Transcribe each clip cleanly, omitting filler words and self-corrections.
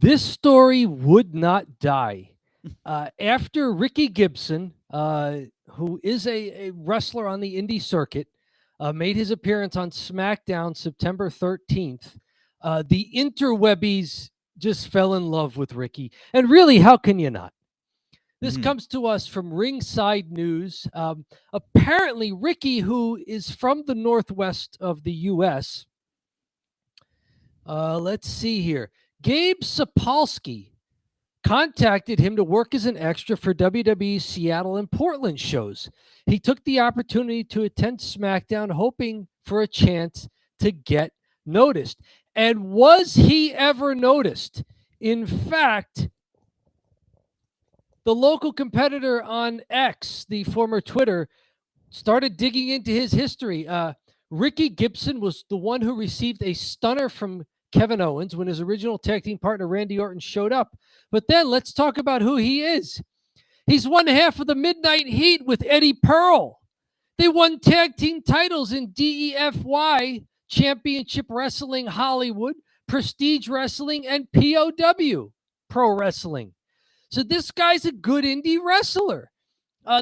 This story would not die. After Ricky Gibson, who is a wrestler on the indie circuit, made his appearance on SmackDown September 13th, the interwebbies just fell in love with Ricky. And really, how can you not? This comes to us from Ringside News. Apparently, Ricky, who is from the Northwest of the U.S., let's see here. Gabe Sapolsky contacted him to work as an extra for WWE's Seattle and Portland shows. He took the opportunity to attend SmackDown, hoping for a chance to get noticed. And was he ever noticed? In fact, the local competitor on X, the former Twitter, started digging into his history. Ricky Gibson was the one who received a stunner from Kevin Owens when his original tag team partner Randy Orton showed up. But then let's talk about who he is. He's one half of the Midnight Heat with Eddie Pearl. They won tag team titles in DEFY, Championship Wrestling Hollywood, Prestige Wrestling, and POW, Pro Wrestling. So this guy's a good indie wrestler.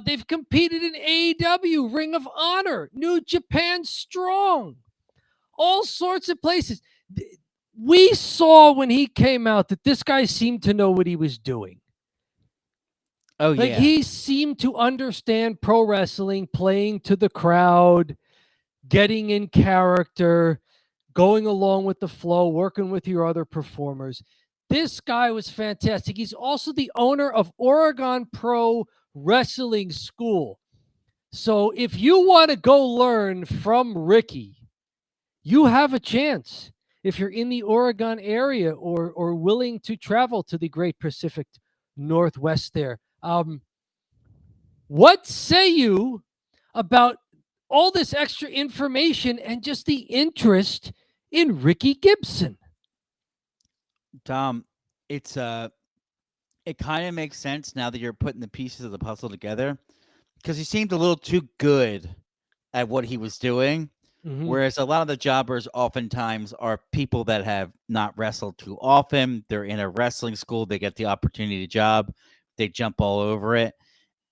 They've competed in AEW, Ring of Honor, New Japan Strong, all sorts of places. We saw when he came out that this guy seemed to know what he was doing. Oh, yeah. He seemed to understand pro wrestling, playing to the crowd, getting in character, going along with the flow, working with your other performers. This guy was fantastic. He's also the owner of Oregon Pro Wrestling School. So if you want to go learn from Ricky, you have a chance. If you're in the Oregon area or willing to travel to the Great Pacific Northwest there. What say you about all this extra information and just the interest in Ricky Gibson? Tom, it kind of makes sense now that you're putting the pieces of the puzzle together, because he seemed a little too good at what he was doing. Whereas a lot of the jobbers oftentimes are people that have not wrestled too often. They're in a wrestling school. They get the opportunity to job. They jump all over it.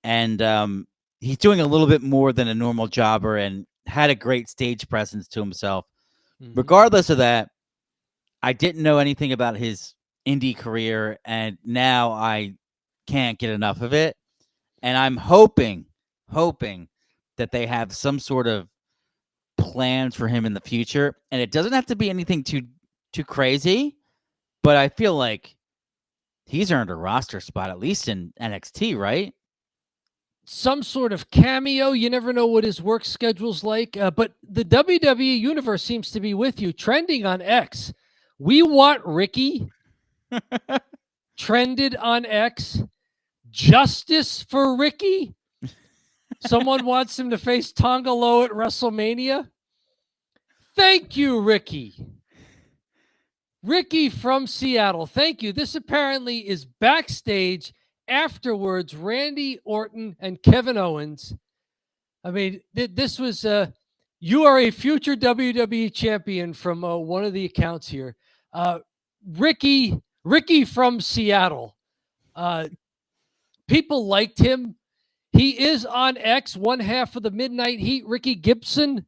And he's doing a little bit more than a normal jobber and had a great stage presence to himself. Regardless of that, I didn't know anything about his indie career, and now I can't get enough of it. And I'm hoping that they have some sort of plans for him in the future, and it doesn't have to be anything too crazy, but I feel like he's earned a roster spot at least in NXT, right? Some sort of cameo. You never know what his work schedule's like, but the WWE universe seems to be with you. Trending on X, we want Ricky. Trended on X, justice for Ricky. Someone wants him to face Tonga Low at WrestleMania. Thank you, Ricky. Ricky from Seattle, thank you. This apparently is backstage. Afterwards, Randy Orton and Kevin Owens. I mean, this was, you are a future WWE champion from one of the accounts here. Ricky from Seattle. People liked him. He is on X, one half of the Midnight Heat, Ricky Gibson.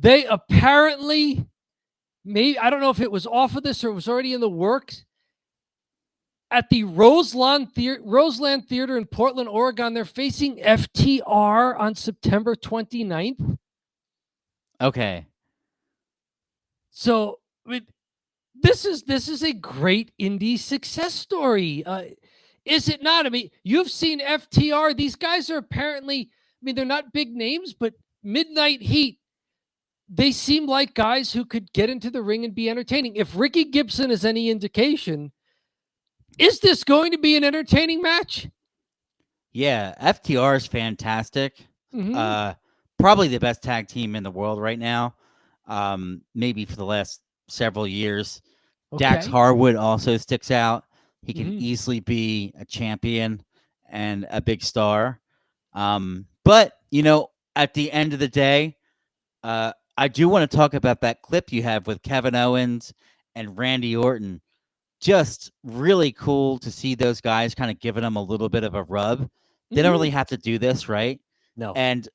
They apparently, maybe, I don't know if it was off of this or it was already in the works, at the Roseland Theater in Portland, Oregon. They're facing FTR on September 29th. Okay. So, this is a great indie success story. Is it not? I mean, you've seen FTR. These guys are apparently, I mean, they're not big names, but Midnight Heat, they seem like guys who could get into the ring and be entertaining. If Ricky Gibson is any indication, is this going to be an entertaining match? Yeah, FTR is fantastic. Probably the best tag team in the world right now. Maybe for the last several years. Okay. Dax Harwood also sticks out. He can easily be a champion and a big star. But, you know, at the end of the day, I do want to talk about that clip you have with Kevin Owens and Randy Orton just really cool to see those guys kind of giving them a little bit of a rub. They don't really Mhm. have to do this, right? No. And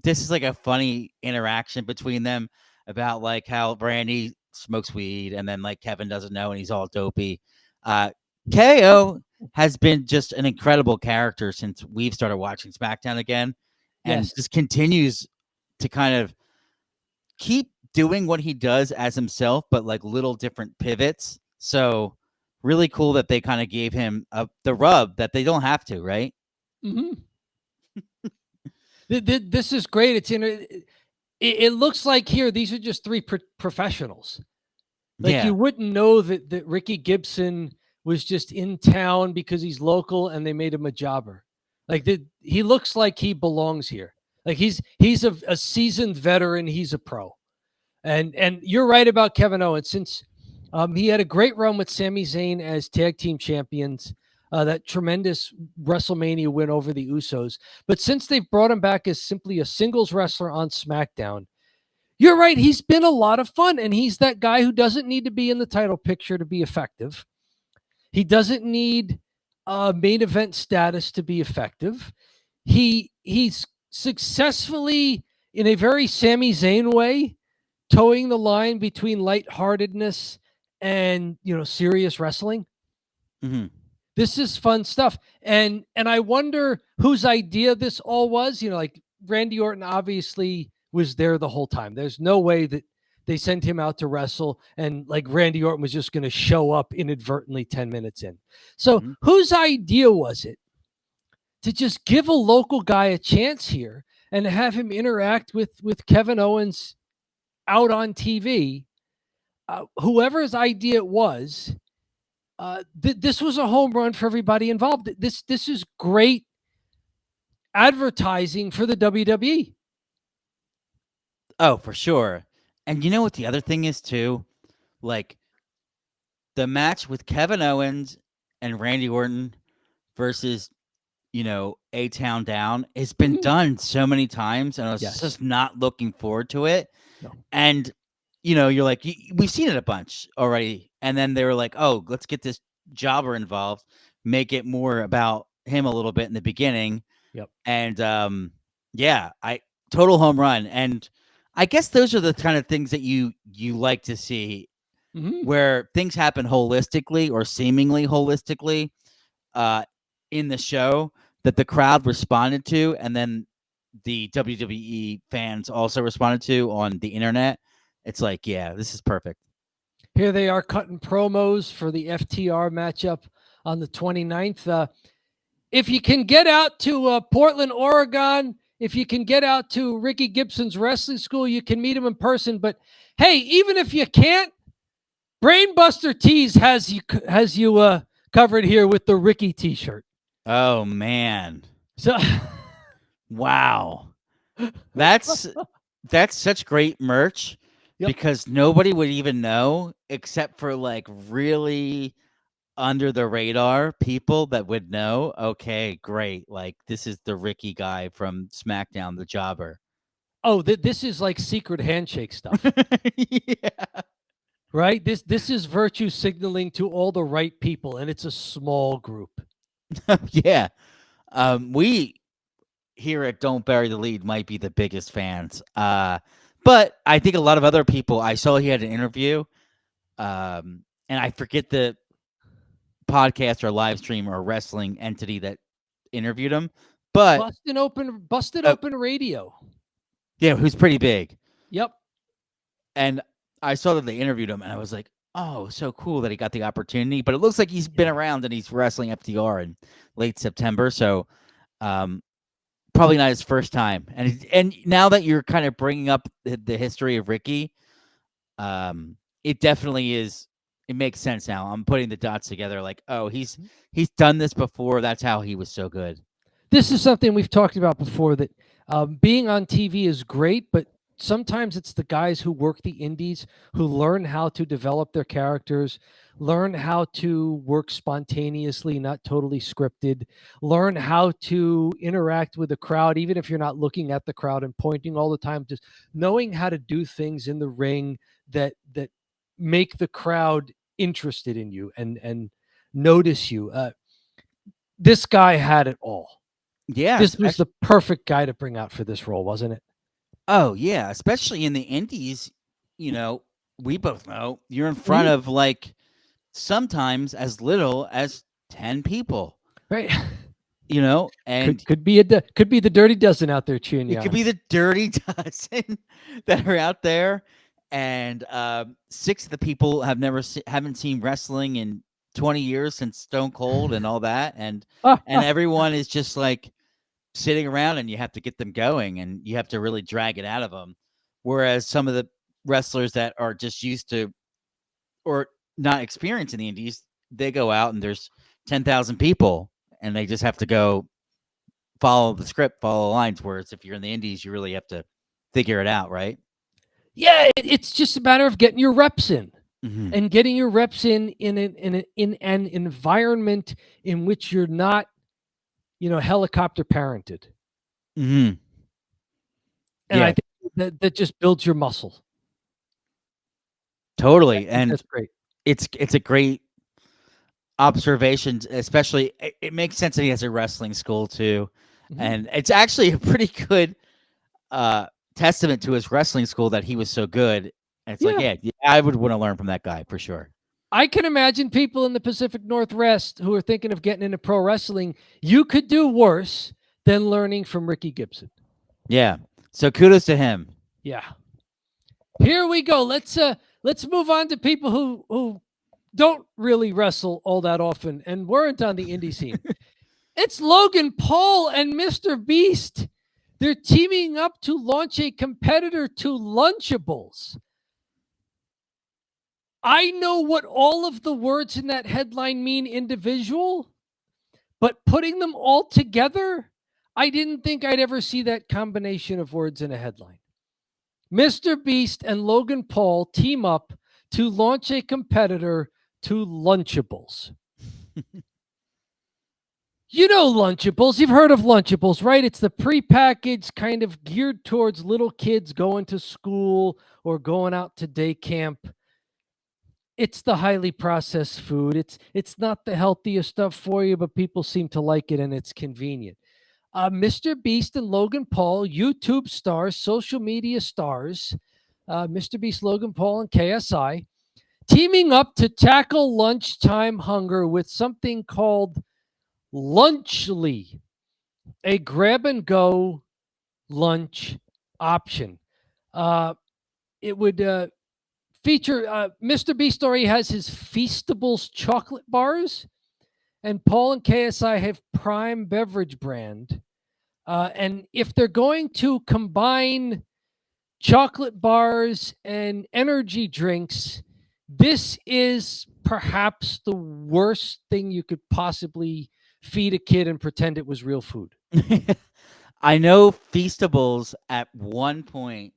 this is like a funny interaction between them about like how Randy smokes weed and then like Kevin doesn't know and he's all dopey. Uh, KO has been just an incredible character since we've started watching SmackDown again, and Yes. just continues to kind of keep doing what he does as himself, but like little different pivots. So really cool that they kind of gave him the rub that they don't have to, right? Mhm. This is great. It looks like here these are just three professionals. Like you Yeah. wouldn't know that Ricky Gibson was just in town because he's local and they made him a jobber. Like he looks like he belongs here. Like he's a seasoned veteran. He's a pro. And you're right about Kevin Owens. Since he had a great run with Sami Zayn as tag team champions, that tremendous WrestleMania win over the Usos. But since they've brought him back as simply a singles wrestler on SmackDown, you're right. He's been a lot of fun, and he's that guy who doesn't need to be in the title picture to be effective. He doesn't need main event status to be effective. He's successfully, in a very Sami Zayn way, towing the line between lightheartedness and serious wrestling. Hmm. This is fun stuff, and I wonder whose idea this all was. Like Randy Orton obviously was there the whole time. There's no way that they sent him out to wrestle and like Randy Orton was just going to show up inadvertently 10 minutes in. So Hmm. whose idea was it to just give a local guy a chance here and have him interact with Kevin Owens out on TV? Whoever's idea it was, this was a home run for everybody involved. This is great advertising for the WWE. Oh, for sure. And you know what the other thing is too? Like the match with Kevin Owens and Randy Orton versus, A Town Down has been Mhm. done so many times, and I was Yes. just not looking forward to it. No. And, you're like, we've seen it a bunch already. And then they were like, oh, let's get this jobber involved, make it more about him a little bit in the beginning. Yep. And yeah, I total home run. And I guess those are the kind of things that you like to see, Hmm. where things happen holistically or seemingly holistically uh, in the show that the crowd responded to, and then the WWE fans also responded to on the internet. It's like, yeah, this is perfect. Here they are cutting promos for the FTR matchup on the 29th. If you can get out to Portland, Oregon, if you can get out to Ricky Gibson's wrestling school, you can meet him in person. But hey, even if you can't, Brainbuster Tees has you covered here with the Ricky T-shirt. Oh man, So, wow, that's that's such great merch yep. because nobody would even know except for like really under the radar people that would know. Okay, great. Like this is the Ricky guy from SmackDown, the jobber. Oh, this is like secret handshake stuff, Yeah. right? This is virtue signaling to all the right people, and it's a small group. Yeah. We here at Don't Bury the Lead might be the biggest fans. But I think a lot of other people, I saw he had an interview, and I forget the podcast or live stream or wrestling entity that interviewed him. But Busted uh, open radio. yeah, who's pretty big. Yep. And I saw that they interviewed him, and I was like, oh, so cool that he got the opportunity. But it looks like he's been Yeah. around and he's wrestling FTR in late September. So um, probably not his first time. And now that you're kind of bringing up the history of Ricky, it definitely is. It makes sense now. I'm putting the dots together. Like, oh, he's done this before. That's how he was so good. This is something we've talked about before, that being on TV is great, but sometimes it's the guys who work the indies who learn how to develop their characters, learn how to work spontaneously, not totally scripted, learn how to interact with the crowd, even if you're not looking at the crowd and pointing all the time, just knowing how to do things in the ring that make the crowd interested in you and notice you. This guy had it all. Yeah, This was the perfect guy to bring out for this role, wasn't it? oh yeah, especially in the indies, you know, we both know you're in front Mhm. of like sometimes as little as 10 people, Right. you know, and Could be could be the Dirty Dozen out there cheering it you could on. be the dirty dozen that are out there, and six of the people have haven't seen wrestling in 20 years since Stone Cold and all that, and everyone is just like sitting around, and you have to get them going, and you have to really drag it out of them. Whereas some of the wrestlers that are just used to or not experienced in the indies, they go out and there's 10,000 people, and they just have to go follow the script, follow the lines. Whereas if you're in the indies, you really have to figure it out, right? Yeah, it's just a matter of getting your reps in Mm-hmm. and getting your reps in an environment in which you're not, helicopter parented. Mm-hmm. And I Yeah, think that just builds your muscle. I totally. think And that's great. it's a great observation, especially it makes sense that he has a wrestling school too. Mhm. And it's actually a pretty good uh testament to his wrestling school that he was so good. And it's like, Yeah. yeah, I would want to learn from that guy for sure. I can imagine people in the Pacific Northwest who are thinking of getting into pro wrestling. You could do worse than learning from Ricky Gibson. Yeah. So kudos to him. Yeah. Here we go. Let's move on to people who don't really wrestle all that often and weren't on the indie scene. It's Logan Paul and Mr. Beast. They're teaming up to launch a competitor to Lunchables. I know what all of the words in that headline mean individual, but putting them all together, I didn't think I'd ever see that combination of words in a headline. Mr. Beast and Logan Paul team up to launch a competitor to Lunchables. You know Lunchables. You've heard of Lunchables, right? It's the prepackaged kind of geared towards little kids going to school or going out to day camp. It's the highly processed food. It's not the healthiest stuff for you, but people seem to like it and it's convenient. Mr. Beast and Logan Paul, YouTube stars, social media stars, Mr. Beast, Logan Paul, and KSI, teaming up to tackle lunchtime hunger with something called Lunchly, a grab and go lunch option. Uh, it would feature Mr. Beast already has his Feastables chocolate bars, and Paul and KSI have Prime Beverage brand. And if they're going to combine chocolate bars and energy drinks, this is perhaps the worst thing you could possibly feed a kid and pretend it was real food. I know Feastables at one point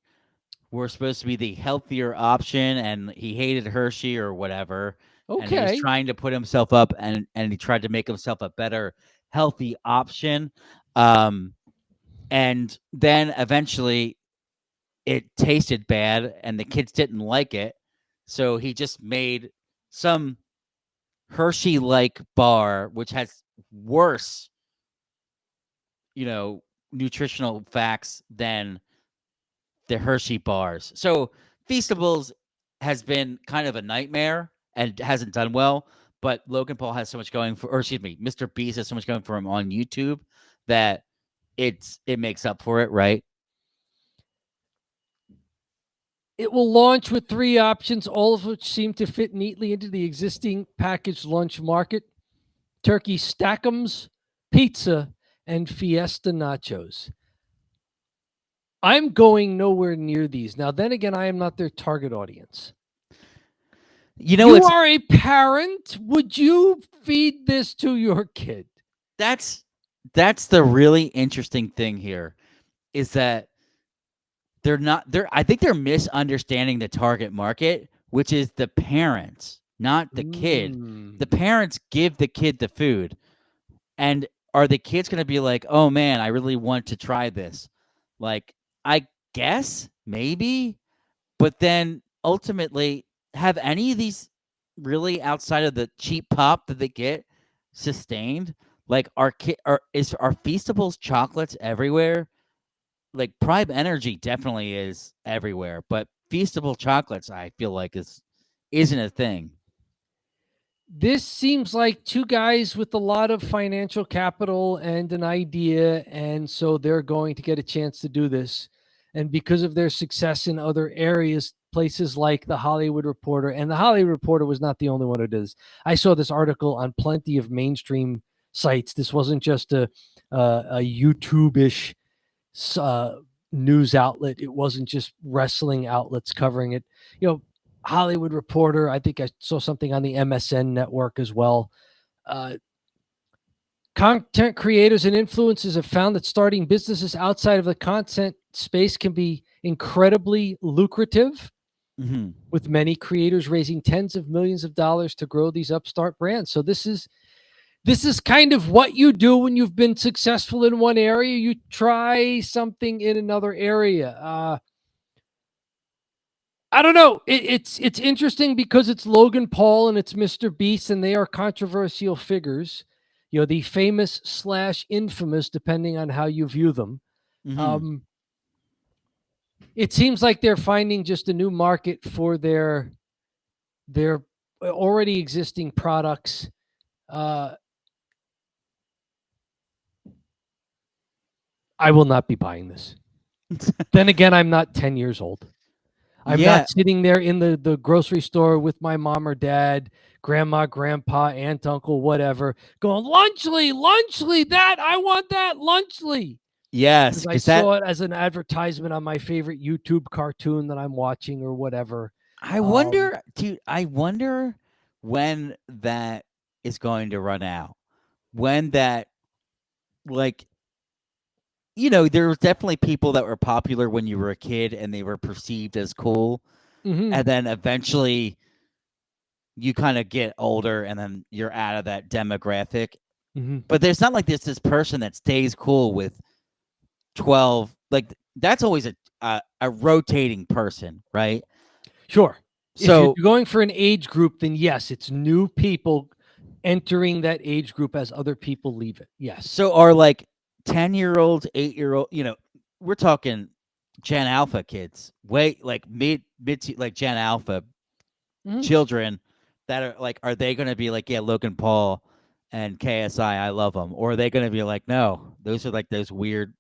were supposed to be the healthier option, and he hated Hershey or whatever, and he was Okay. trying to put himself up, and he tried to make himself a better healthy option. Um, and then eventually it tasted bad, and the kids didn't like it, so he just made some Hershey like bar, which has worse, nutritional facts than the Hershey bars. So Feastables has been kind of a nightmare and hasn't done well. But Logan Paul has so much going for, or excuse me, Mr. Beast has so much going for him on YouTube that it makes up for it, right? It will launch with three options, all of which seem to fit neatly into the existing packaged lunch market: turkey stackums, pizza, and fiesta nachos. I'm going nowhere near these. Now, then again, I am not their target audience. You know, You it's are a parent. Would you feed this to your kid? that's that's the really interesting thing here is that I think they're misunderstanding the target market, which is the parents, not the kid. The Mm. parents give the kid the food. And are the kids going to be like, "Oh man, I really want to try this." Like, I guess maybe, but then ultimately have any of these really outside of the cheap pop that they get sustained? Like are Feastables chocolates everywhere? Like Prime Energy definitely is everywhere, but Feastable chocolates I feel like isn't a thing. This seems like two guys with a lot of financial capital and an idea, and so they're going to get a chance to do this. And because of their success in other areas, places like the Hollywood Reporter, and the Hollywood Reporter was not the only one who did this. I saw this article on plenty of mainstream sites. This wasn't just a YouTube-ish uh, news outlet. It wasn't just wrestling outlets covering it. You know, Hollywood Reporter. I think I saw something on the MSN network as well. Uh, Content creators and influencers have found that starting businesses outside of the content space can be incredibly lucrative, Mm-hmm. with many creators raising tens of millions of dollars to grow these upstart brands. So this is kind of what you do when you've been successful in one area. You try something in another area. I don't know. It's interesting because it's Logan Paul and it's Mr. Beast, and they are controversial figures. You know, the famous slash infamous, depending on how you view them. Mm-hmm. Um, it seems like they're finding just a new market for their already existing products. Uh, I will not be buying this. Then again, I'm not 10 years old. I'm Yeah. not sitting there in the grocery store with my mom or dad, grandma, grandpa, aunt, uncle, whatever, going, Lunchly, Lunchly, that, I want that Lunchly. Yes, Because I because that saw it as an advertisement on my favorite YouTube cartoon that I'm watching or whatever. I Um, wonder, dude. I wonder when that is going to run out. When that, like, there was definitely people that were popular when you were a kid and they were perceived as cool, mhm, and then eventually you kind of get older and then you're out of that demographic. mhm. But there's not like this person that stays cool with 12. Like that's always a rotating person, right? Sure. If you're So going for an age group, then yes, it's new people entering that age group as other people leave it. Yes. so are like 10-year-olds, 8-year-old, we're talking Gen Alpha kids, way like mid like Gen Alpha Mhm. children that are like, are they going to be like, yeah, Logan Paul and KSI, I love them, or are they going to be like, no, those are like those weird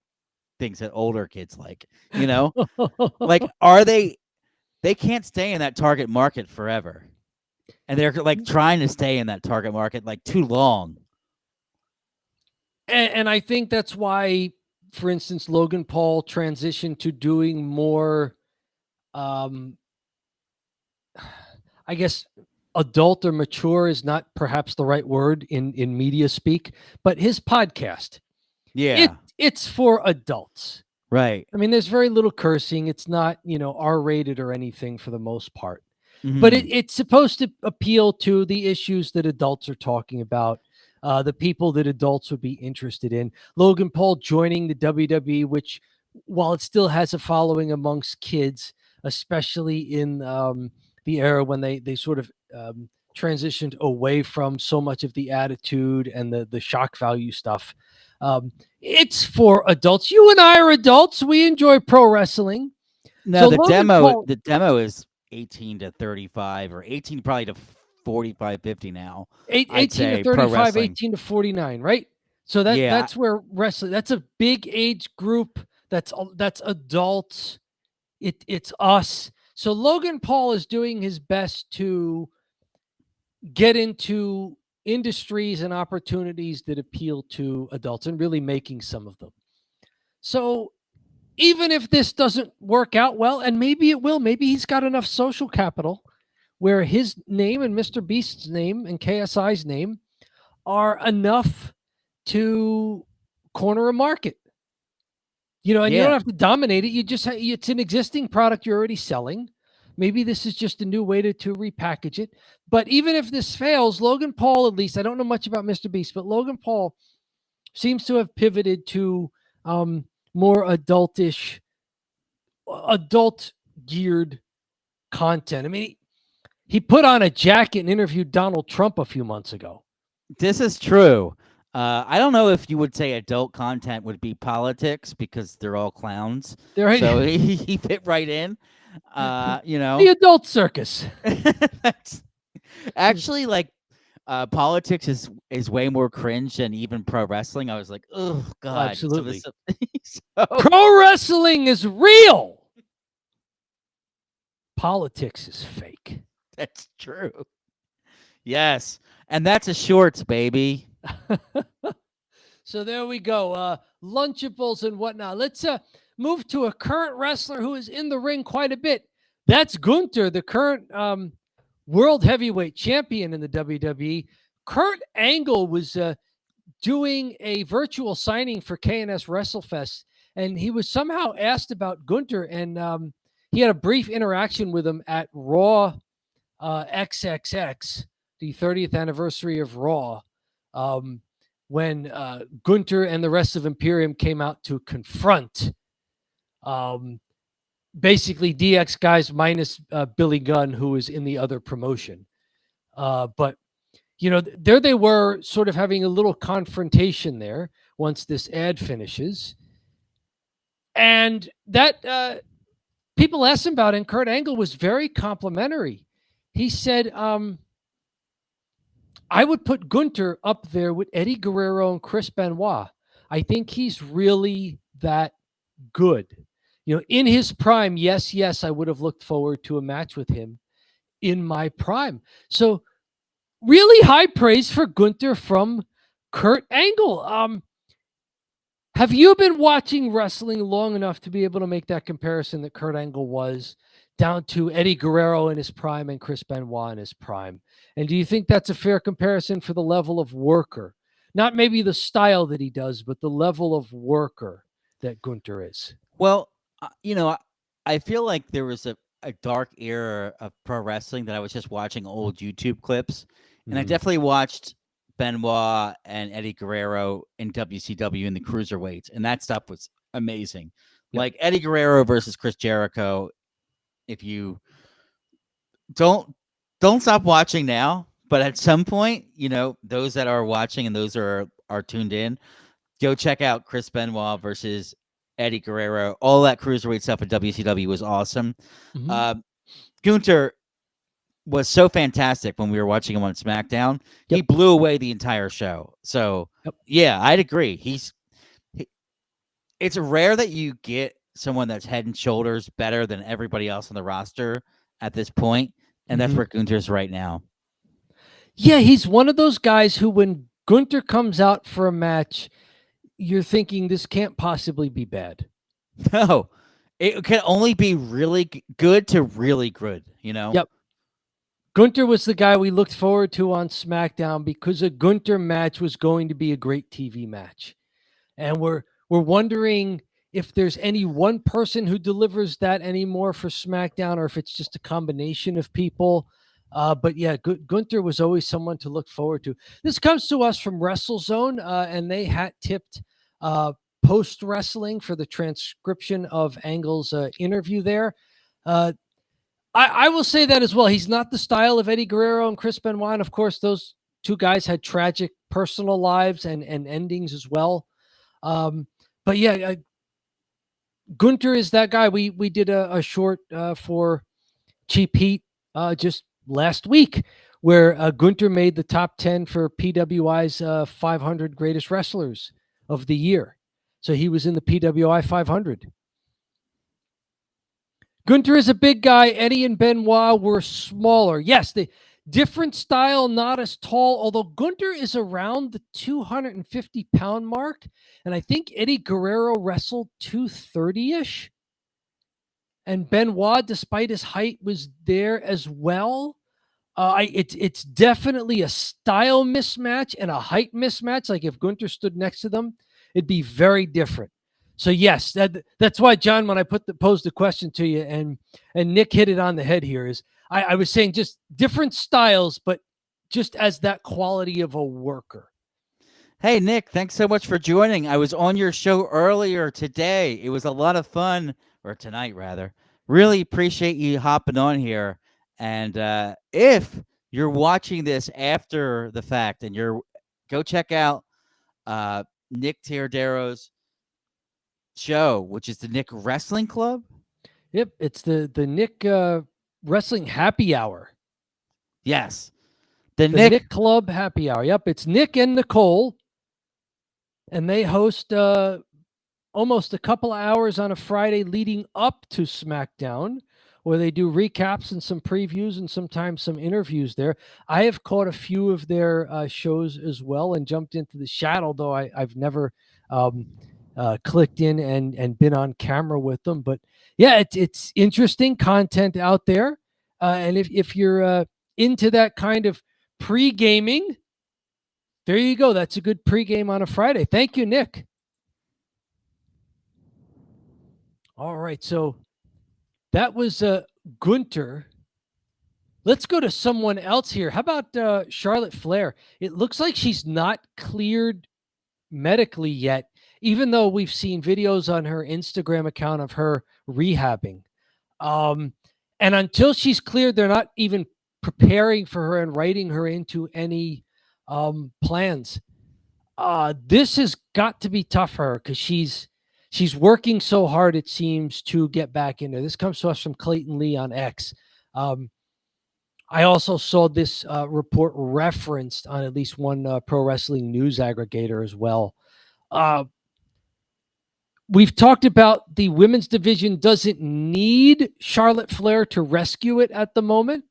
things that older kids like, you know, like are they can't stay in that target market forever, and they're like trying to stay in that target market like too long. And I think that's why, for instance, Logan Paul transitioned to doing more, um, I guess, adult or mature is not perhaps the right word in media speak, but his podcast, Yeah, it's for adults. right. I mean, there's very little cursing. It's not, R-rated or anything for the most part. But Hmm. it's supposed to appeal to the issues that adults are talking about, the people that adults would be interested in. Logan Paul joining the WWE, which, while it still has a following amongst kids, especially in the era when they sort of transitioned away from so much of the attitude and the shock value stuff. It's for adults. You and I are adults. We enjoy pro wrestling. No, So the Logan demo Paul, the demo is 18 to 35 or 18 probably to 45, 50 now. I'd 18 to say pro 35, wrestling. 18 to 49, right? So Yeah, that's where wrestling, that's a big age group. That's adults. It's us. So Logan Paul is doing his best to get into industries and opportunities that appeal to adults and really making some of them. So even if this doesn't work out well, and maybe it will, maybe he's got enough social capital where his name and Mr. Beast's name and KSI's name are enough to corner a market. And you don't yeah. have to dominate it. It's an existing product you're already selling. Maybe this is just a new way to repackage it. But even if this fails, Logan Paul, at least, I don't know much about Mr. Beast, but Logan Paul seems to have pivoted to more adult geared content. I mean, He put on a jacket and interviewed Donald Trump a few months ago. This is true. I don't know if you would say adult content would be politics because they're all clowns. They're So he fit right in. the adult circus. That's actually like politics is way more cringe than even pro wrestling. I was like, oh god, Absolutely. So, Pro wrestling is real. Politics is fake. that's true. Yes, and that's a shorts, baby. So there we go. Lunchables and whatnot. Let's move to a current wrestler who is in the ring quite a bit. That's Gunther, the current world heavyweight champion in the WWE. Kurt Angle was doing a virtual signing for KNS WrestleFest, and he was somehow asked about Gunther, and he had a brief interaction with him at Raw XXX, the 30th anniversary of Raw, when Gunther and the rest of Imperium came out to confront basically DX guys minus Billy Gunn, who was in the other promotion. But there they were sort of having a little confrontation there once this ad finishes. And that people asked him about it, and Kurt Angle was very complimentary. He said, I would put Gunther up there with Eddie Guerrero and Chris Benoit. I think he's really that good. In his prime, yes, I would have looked forward to a match with him in my prime. So really high praise for Gunther from Kurt Angle. Have you been watching wrestling long enough to be able to make that comparison that Kurt Angle was down to Eddie Guerrero in his prime and Chris Benoit in his prime? And do you think that's a fair comparison for the level of worker? Not maybe the style that he does, but the level of worker that Gunther is. Well, I feel like there was a dark era of pro wrestling that I was just watching old YouTube clips. And I definitely watched Benoit and Eddie Guerrero in WCW in the cruiserweights, and that stuff was amazing. Yep. Like Eddie Guerrero versus Chris Jericho. If you don't stop watching now, but at some point, those that are watching and those are tuned in, go check out Chris Benoit versus Eddie Guerrero. All that cruiserweight stuff at WCW was awesome. Gunther was so fantastic when we were watching him on SmackDown. Yep. He blew away the entire show. So, yeah, I'd agree. It's rare that you get someone that's head and shoulders better than everybody else on the roster at this point, and that's where Gunther's right now. Yeah, he's one of those guys who, when Gunther comes out for a match, you're thinking this can't possibly be bad. No, it can only be really good to really good, Yep. Gunther was the guy we looked forward to on SmackDown because a Gunther match was going to be a great TV match. And we're wondering if there's any one person who delivers that anymore for SmackDown, or if it's just a combination of people. But yeah, Gunther was always someone to look forward to. This comes to us from WrestleZone, and they hat-tipped post-wrestling for the transcription of Angle's interview there. I will say that as well. He's not the style of Eddie Guerrero and Chris Benoit. And of course, those two guys had tragic personal lives and endings as well. But yeah, Gunther is that guy. We did a short for Cheap Heat just last week where Gunther made the top 10 for PWI's 500 greatest wrestlers of the year. So he was in the PWI 500. Gunther is a big guy. Eddie and Benoit were smaller. Yes, the different style, not as tall, although Gunther is around the 250-pound mark. And I think Eddie Guerrero wrestled 230-ish. And Benoit, despite his height, was there as well. It's definitely a style mismatch and a height mismatch. Like if Gunther stood next to them, it'd be very different. So yes, that's why, John, when I posed the question to you, and Nick hit it on the head here, is I was saying just different styles, but just as that quality of a worker. Hey, Nick, thanks so much for joining. I was on your show earlier today. It was a lot of fun, or tonight rather. Really appreciate you hopping on here. And if you're watching this after the fact, and go check out Nick Teodore's show, which is the Nick Wrestling Club. Yep, it's the Nick Wrestling Happy Hour. Yes, The Nick Club Happy Hour. Yep, it's Nick and Nicole, and they host almost a couple of hours on a Friday leading up to SmackDown, where they do recaps and some previews and sometimes some interviews there. I have caught a few of their shows as well and jumped into the chat, although I've never clicked in and been on camera with them. But yeah, it's interesting content out there. And if you're into that kind of pre-gaming, there you go. That's a good pregame on a Friday. Thank you, Nick. All right, so that was Gunter. Let's go to someone else here. How about Charlotte Flair? It looks like she's not cleared medically yet, even though we've seen videos on her Instagram account of her rehabbing. And until she's cleared, they're not even preparing for her and writing her into any plans. This has got to be tough for her because she's working so hard, it seems, to get back in there. This comes to us from Clayton Lee on X. I also saw this report referenced on at least one pro wrestling news aggregator as well. We've talked about the women's division doesn't need Charlotte Flair to rescue it at the moment,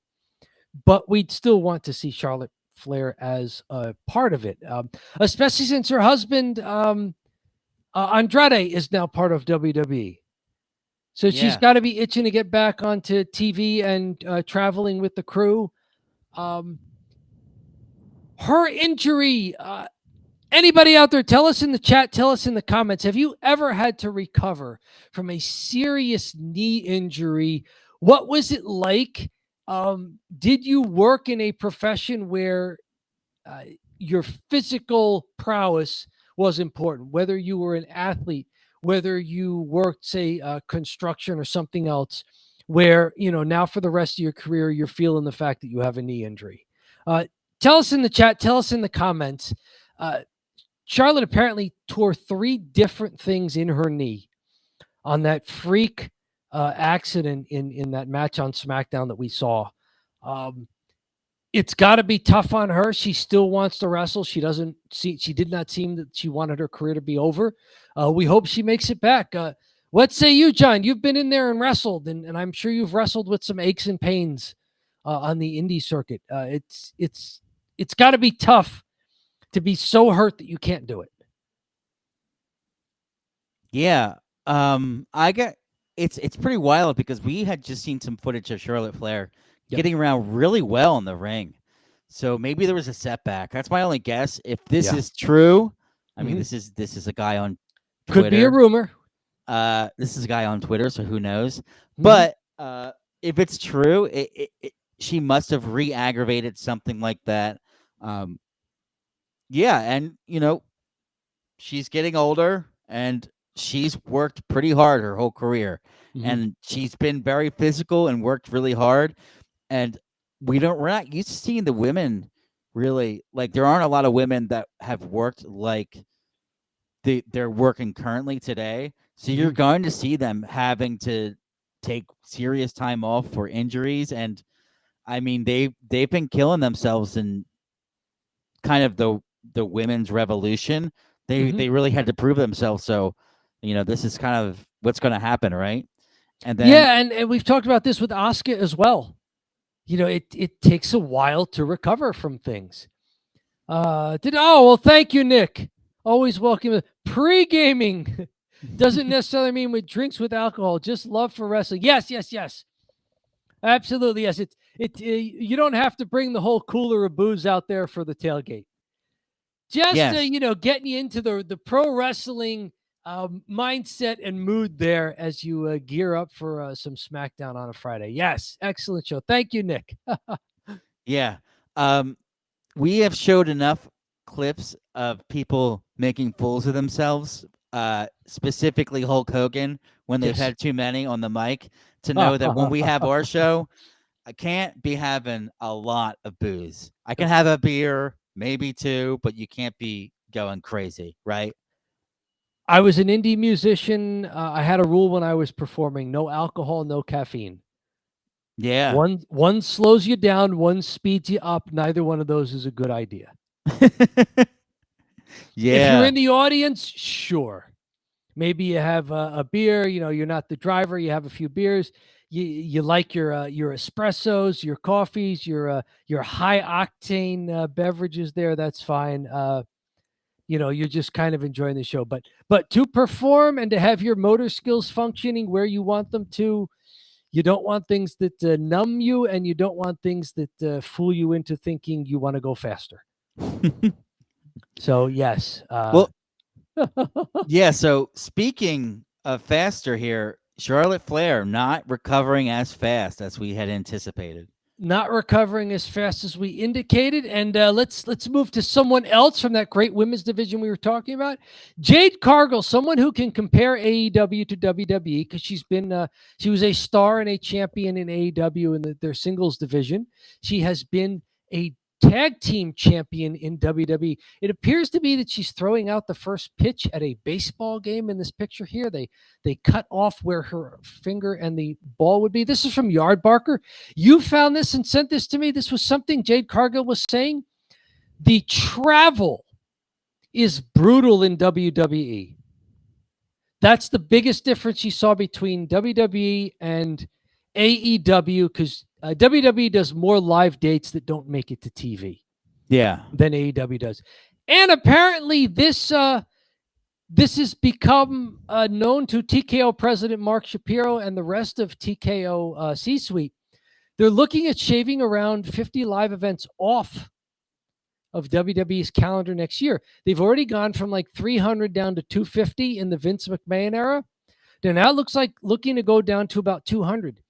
but we'd still want to see Charlotte Flair as a part of it, especially since her husband, Andrade, is now part of WWE. So she's got to be itching to get back onto TV and traveling with the crew. Her injury, anybody out there, tell us in the chat, tell us in the comments, have you ever had to recover from a serious knee injury? What was it like? Did you work in a profession where your physical prowess was important, whether you were an athlete, whether you worked, say, construction or something else, where, now for the rest of your career, you're feeling the fact that you have a knee injury? Tell us in the chat, tell us in the comments. Charlotte apparently tore 3 different things in her knee on that freak accident in that match on SmackDown that we saw. It's got to be tough on her. She still wants to wrestle. She did not seem that she wanted her career to be over. We hope she makes it back. What say you, John? You've been in there and wrestled, and I'm sure you've wrestled with some aches and pains on the indie circuit. It's got to be tough to be so hurt that you can't do it. Yeah. It's pretty wild because we had just seen some footage of Charlotte Flair getting around really well in the ring. So maybe there was a setback. That's my only guess. If this is true, I mean, this is a guy on Twitter. Could be a rumor. This is a guy on Twitter, so who knows? But if it's true, she must have re-aggravated something like that. Yeah, and she's getting older, and she's worked pretty hard her whole career, and she's been very physical and worked really hard. And we're not used to seeing the women really, like, there aren't a lot of women that have worked like they're working currently today. So you're going to see them having to take serious time off for injuries. And I mean, they've been killing themselves in kind of the women's revolution. They really had to prove themselves. So, this is kind of what's going to happen, right? And then and we've talked about this with Asuka as well. It takes a while to recover from things. Well, thank you, Nick. Always welcome. Pre-gaming doesn't necessarily mean with drinks with alcohol. Just love for wrestling. Yes. Absolutely, yes. You don't have to bring the whole cooler of booze out there for the tailgate. Just getting you into the pro wrestling mindset and mood there as you gear up for some SmackDown on a Friday. Yes, excellent show. Thank you, Nick. Yeah. We have showed enough clips of people making fools of themselves, specifically Hulk Hogan, when they've had too many on the mic, to know that when we have our show, I can't be having a lot of booze. I can have a beer, maybe two, but you can't be going crazy, right? I was an indie musician. I had a rule when I was performing: no alcohol, no caffeine. Yeah. One slows you down, one speeds you up. Neither one of those is a good idea. If you're Yeah. in the audience, sure. Maybe you have a beer. You know, you're not the driver. You have a few beers. You like your espressos, your coffees, your high octane beverages. There, that's fine. You know, you're just kind of enjoying the show. But to perform and to have your motor skills functioning where you want them to, you don't want things that numb you, and you don't want things that fool you into thinking you want to go faster. So yes. Well, yeah. So speaking of faster here, Charlotte Flair not recovering as fast as we had anticipated. Not recovering as fast as we indicated, and let's move to someone else from that great women's division we were talking about. Jade Cargill, someone who can compare AEW to WWE because she was a star and a champion in AEW in their singles division. She has been a tag team champion in WWE. It appears to be that she's throwing out the first pitch at a baseball game in this picture here. They cut off where her finger and the ball would be. This is from Yardbarker. You found this and sent this to me. This was something Jade Cargill was saying. The travel is brutal in WWE. That's the biggest difference she saw between WWE and AEW, because WWE does more live dates that don't make it to TV Yeah. than AEW does. And apparently this has become known to TKO president Mark Shapiro and the rest of TKO C-suite. They're looking at shaving around 50 live events off of WWE's calendar next year. They've already gone from like 300 down to 250 in the Vince McMahon era. Then now it looks like looking to go down to about 200.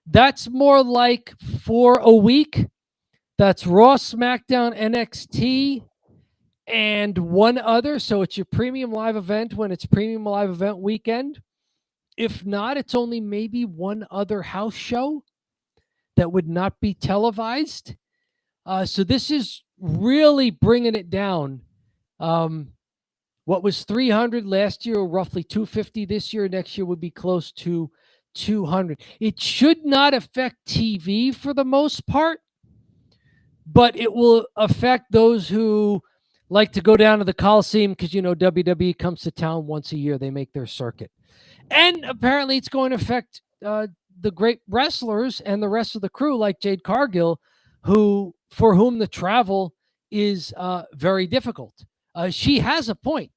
That's more like 4 a week. That's Raw, SmackDown, NXT, and one other. So it's your premium live event when it's premium live event weekend. If not, it's only maybe one other house show that would not be televised. So this is really bringing it down. What was 300 last year, or roughly 250 this year, next year would be close to 200. It should not affect TV for the most part, but it will affect those who like to go down to the Coliseum because, you know, WWE comes to town once a year. They make their circuit. And apparently it's going to affect the great wrestlers and the rest of the crew like Jade Cargill, for whom the travel is very difficult. She has a point.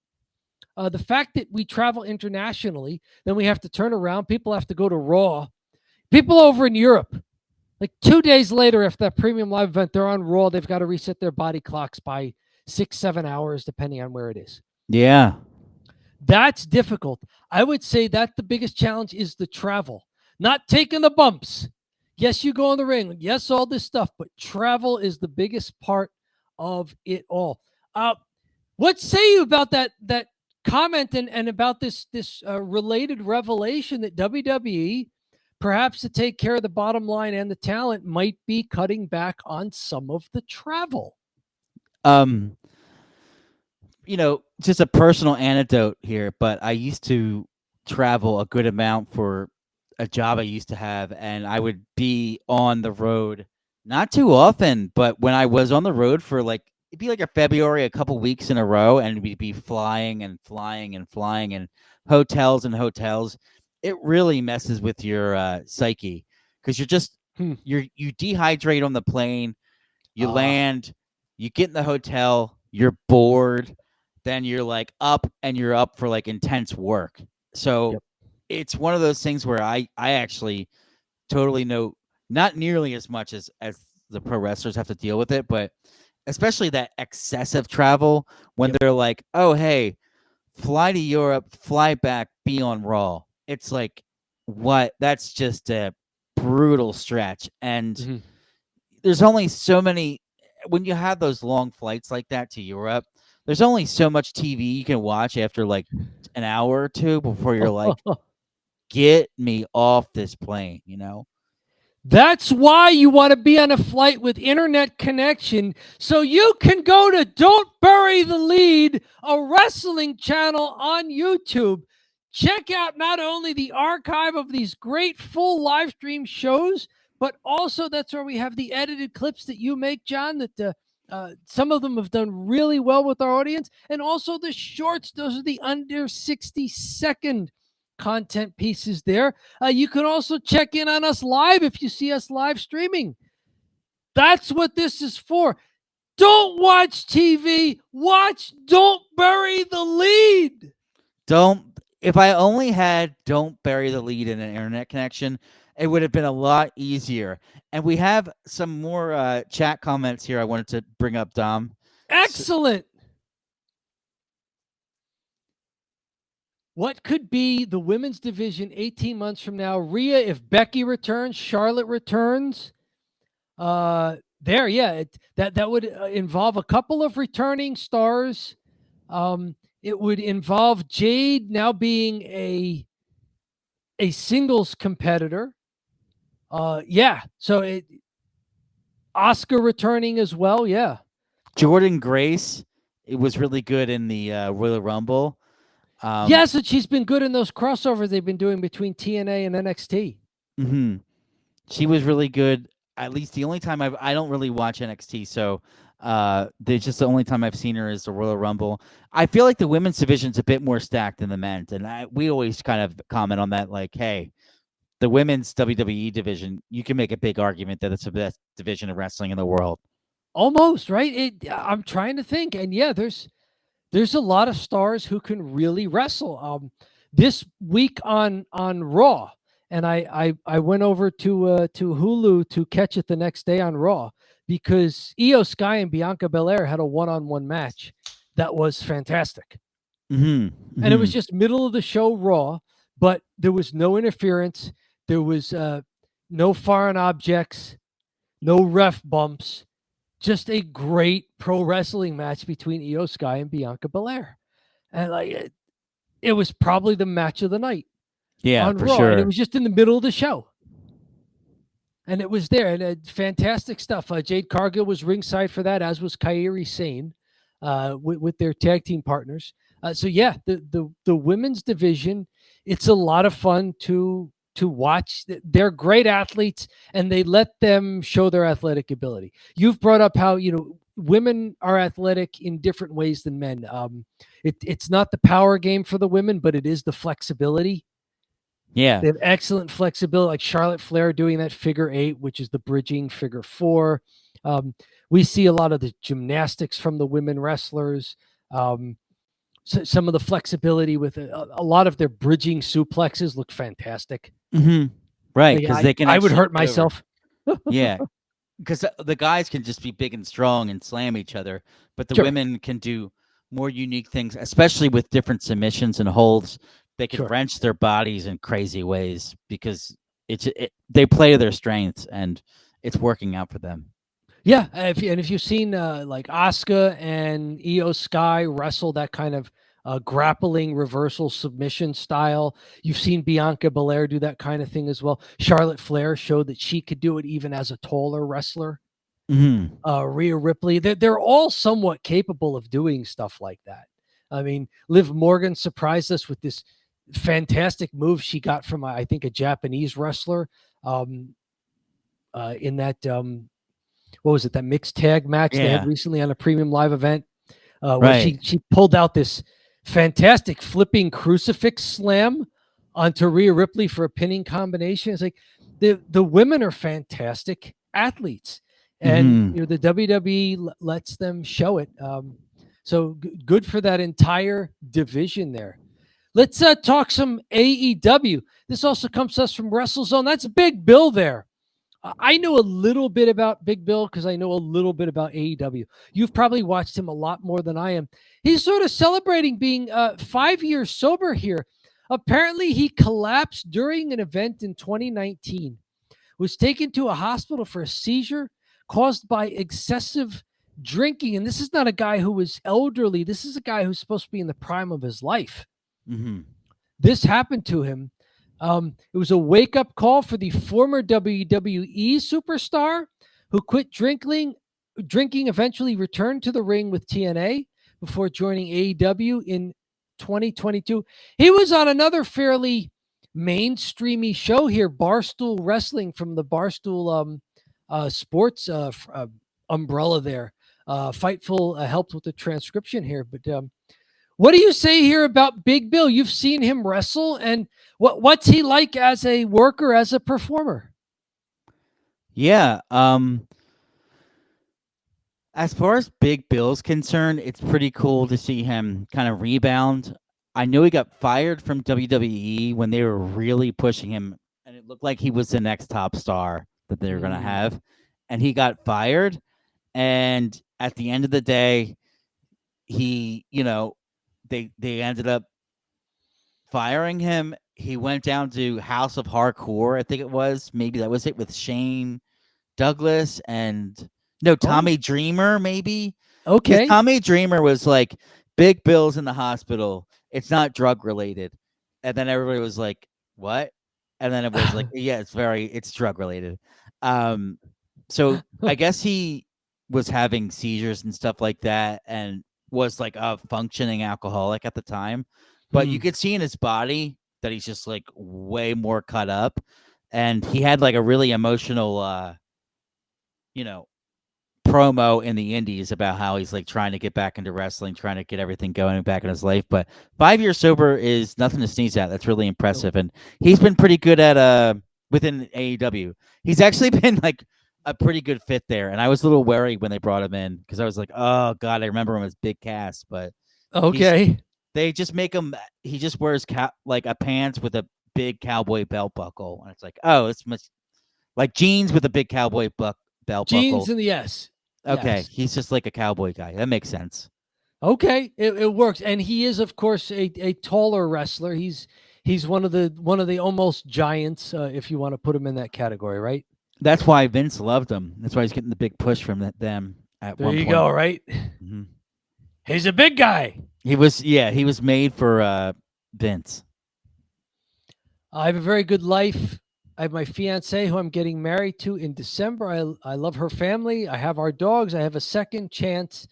The fact that we travel internationally, then we have to turn around. People have to go to Raw. People over in Europe, like 2 days later, after that premium live event, they're on Raw. They've got to reset their body clocks by 6-7 hours, depending on where it is. Yeah. That's difficult. I would say that the biggest challenge is the travel, not taking the bumps. Yes, you go in the ring. Yes, all this stuff, but travel is the biggest part of it all. What say you about that comment and about this related revelation that WWE, perhaps to take care of the bottom line and the talent, might be cutting back on some of the travel? You know, just a personal anecdote here, but I used to travel a good amount for a job I used to have, and I would be on the road not too often, but when I was on the road for like it'd be like a February, a couple weeks in a row, and we'd be flying and flying and flying and hotels and hotels. It really messes with your psyche because you're just you dehydrate on the plane, you land, you get in the hotel, you're bored, then you're like up and you're up for like intense work. So Yep. it's one of those things where I actually totally know not nearly as much as the pro wrestlers have to deal with it, but especially that excessive travel when they're like, oh, hey, fly to Europe, fly back, be on Raw. It's like, what? That's just a brutal stretch. And there's only so many, when you have those long flights like that to Europe, there's only so much TV you can watch after like an hour or two before you're like, get me off this plane, you know? That's why you want to be on a flight with internet connection so you can go to Don't Bury the Lead, a wrestling channel on YouTube. Check out not only the archive of these great full live stream shows, but also that's where we have the edited clips that you make, John, that some of them have done really well with our audience. And also the shorts, those are the under 60-second content pieces there. You can also check in on us live if you see us live streaming. That's what this is for. Don't watch TV. Watch Don't Bury the Lead. If I only had Don't Bury the Lead in an internet connection, it would have been a lot easier. And we have some more chat comments here I wanted to bring up, Dom. Excellent. What could be the women's division 18 months from now? Rhea, if Becky returns, Charlotte returns. That would involve a couple of returning stars. It would involve Jade now being a singles competitor. So Asuka returning as well. Yeah. Jordan Grace, it was really good in the Royal Rumble. Yes, and she's been good in those crossovers they've been doing between TNA and NXT. Mm-hmm. She was really good. At least the only time I don't really watch NXT, so there's just the only time I've seen her is the Royal Rumble. I feel like the women's division's a bit more stacked than the men's, and we always kind of comment on that, like, hey, the women's WWE division, you can make a big argument that it's the best division of wrestling in the world. Almost, right? I'm trying to think, and yeah, there's a lot of stars who can really wrestle. This week on Raw, and I went over to Hulu to catch it the next day on Raw because Io Sky and Bianca Belair had a one-on-one match that was fantastic. Mm-hmm. And it was just middle of the show Raw, but there was no interference. There was no foreign objects, no ref bumps. Just a great pro wrestling match between Io Sky and Bianca Belair. And like it was probably the match of the night. Yeah, on for Raw. sure. And it was just in the middle of the show. And it was there. And fantastic stuff. Jade Cargill was ringside for that, as was Kairi Sane with their tag team partners. The women's division, it's a lot of fun to watch. They're great athletes, and they let them show their athletic ability. You've brought up how, women are athletic in different ways than men. It's not the power game for the women, but it is the flexibility. Yeah. They have excellent flexibility, like Charlotte Flair doing that figure 8, which is the bridging figure 4. We see a lot of the gymnastics from the women wrestlers. So some of the flexibility with a lot of their bridging suplexes look fantastic. Mm-hmm. Right, because they can. I would hurt myself. Yeah, because the guys can just be big and strong and slam each other, but the women can do more unique things, especially with different submissions and holds. They can wrench their bodies in crazy ways because they play to their strengths, and it's working out for them. Yeah, if you've seen like Asuka and Io Sky wrestle that kind of grappling reversal submission style, you've seen Bianca Belair do that kind of thing as well. Charlotte Flair showed that she could do it even as a taller wrestler. Mm-hmm. Rhea Ripley, they're all somewhat capable of doing stuff like that. I mean, Liv Morgan surprised us with this fantastic move she got from, I think, a Japanese wrestler in that what was it, that mixed tag match they had recently on a premium live event, where she pulled out this fantastic flipping crucifix slam onto Rhea Ripley for a pinning combination. It's like the women are fantastic athletes, and the WWE lets them show it. So good for that entire division there. Let's talk some AEW. This also comes to us from WrestleZone. That's Big Bill there. I know a little bit about Big Bill because I know a little bit about AEW. You've probably watched him a lot more than I am. He's sort of celebrating being 5 years sober here. Apparently, he collapsed during an event in 2019, was taken to a hospital for a seizure caused by excessive drinking. And this is not a guy who was elderly. This is a guy who's supposed to be in the prime of his life. Mm-hmm. This happened to him. It was a wake up call for the former WWE superstar who quit drinking, eventually returned to the ring with TNA before joining AEW in 2022. He was on another fairly mainstreamy show here, Barstool Wrestling, from the Barstool Sports umbrella there. Fightful helped with the transcription here, but what do you say here about Big Bill? You've seen him wrestle, and what's he like as a worker, as a performer? Yeah. As far as Big Bill's concerned, it's pretty cool to see him kind of rebound. I know he got fired from WWE when they were really pushing him, and it looked like he was the next top star that they were going to Mm. have. And he got fired. And at the end of the day, he, they ended up firing him. He went down to House of Hardcore, I think it was. Maybe that was it, with Shane Douglas and Tommy Dreamer, maybe. Because Okay. Tommy Dreamer was like, Big Bill's in the hospital. It's not drug related. And then everybody was like, what? And then it was like, yeah, it's drug related. So I guess he was having seizures and stuff like that and was like a functioning alcoholic at the time. But you could see in his body that he's just like way more cut up. And he had like a really emotional, promo in the indies about how he's like trying to get back into wrestling, trying to get everything going back in his life. But 5 years sober is nothing to sneeze at. That's really impressive. And he's been pretty good at within AEW. He's actually been like a pretty good fit there. And I was a little worried when they brought him in because I was like, oh God, I remember him as Big Cass, but Okay. they just make him, he just wears like a pants with a big cowboy belt buckle. And it's like, oh, it's much like jeans with a big cowboy belt Jeans buckle. in the S. Okay, Yes. he's just like a cowboy guy. That makes sense. Okay. It works. And he is, of course, a taller wrestler. He's one of the almost giants, if you want to put him in that category, right? That's why Vince loved him. That's why he's getting the big push from them at There one you point. go, right? Mhm. He's a big guy. He was made for Vince. I have a very good life. I have my fiance who I'm getting married to in December. I love her family. I have our dogs. I have a second chance